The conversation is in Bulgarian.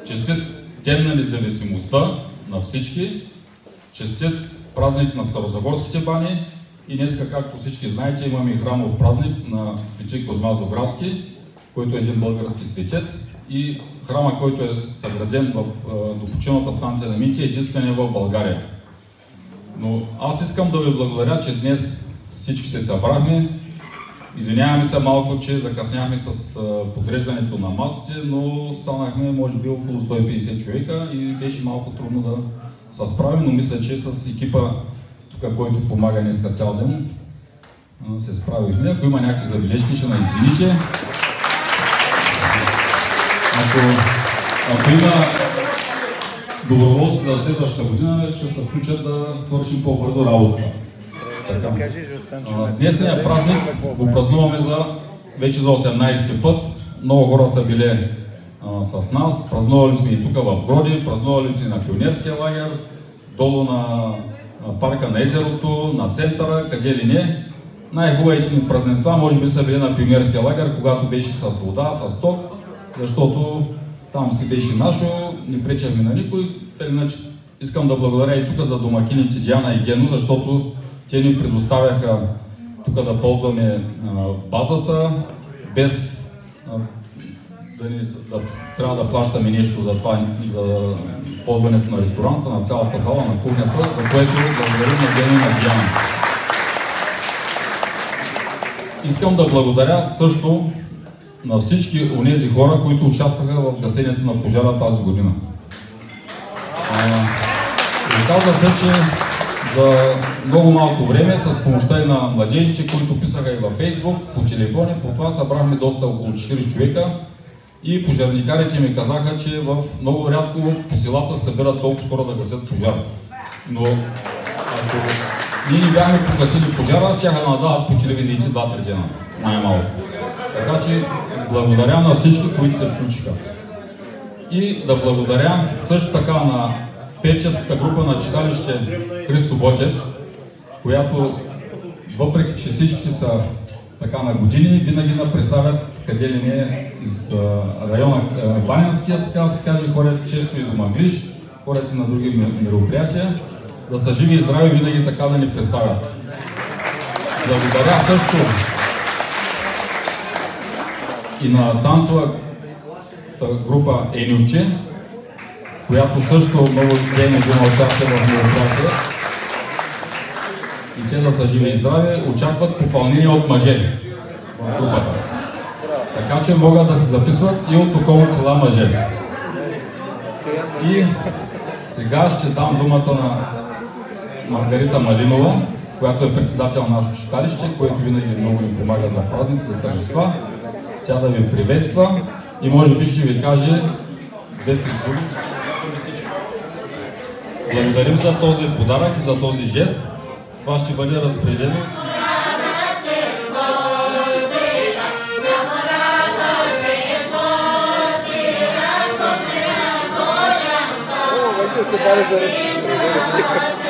Честит Ден на независимостта на всички, честит празник на Старозагорските бани и днеска, както всички знаете, имаме и храмов празник на свети Козма Зографски, който е един български светец, и храма, който е съграден в допочиналата станция на Мития, единствения в България. Но аз искам да ви благодаря, че днес всички се събрахме. Извиняваме се малко, че закъсняхме с подреждането на масите, но станахме може би около 150 човека и беше малко трудно да се справим, но мисля, че с екипа тук, който помага днеска цял ден, се справихме. Ако има някакви забележки, ще ме извините. Ако има доброволци за следващата година, ще се включат да свършим по-бързо работата. Днесния празник го празнуваме вече за 18-ти път. Много хора са били с нас. Празнували сме и тук в Гроди, празнували сме на Пионерския лагер, долу на парка на езерото, на центъра, къде ли не. Най-хубавите ни празненства може би са били на Пионерския лагер, когато беше с вода, с ток, защото там си беше нашо, не пречахме на никой. Иначе искам да благодаря и тук за домакините Диана и Гено, защото те ни предоставяха тук да ползваме базата, без да трябва да плащаме нещо за това, за ползването на ресторанта, на цялата зала, на кухнята, за което благодарим на Гено и на Диана. Искам да благодаря също на всички онези хора, които участваха в гасенето на пожара тази година. Оказва се, че за много малко време, с помощта и на младежите, които писаха и във Фейсбук, по телефони, по това събрахме доста, около 40 човека, и пожарникарите ми казаха, че много рядко по селата събират толкова скоро да гасят пожар. Но ако ние не бяхме погасили пожара, щяха да надават по телевизиите 2-3 дена, най-малко. Така че благодаря на всички, които се включиха. И да благодаря също така на певческата група на читалище Христо Ботев, която въпреки че всички са така на години, винаги на представят къде ли не из района Банянския, така се каже, ходят често и до Мъглиж, ходят и на други мероприятия, да са живи и здрави, винаги така да ни представят. Благодаря също и на танцова група Енювче, която също много ден взема участие в мероприятия. И те да са живи и здрави, очакват попълнение от мъже в групата. Така че могат да се записват и от около села мъже. И сега ще дам думата на Маргарита Малинова, която е председател на нашето читалище, което винаги много ни помага за празници, за тържества. Тя да ви приветства и може би ще ви каже две-три думи. Благодарим за този подарък и за този жест. Това ще бъде разпределено. Ще се пари за ръчки.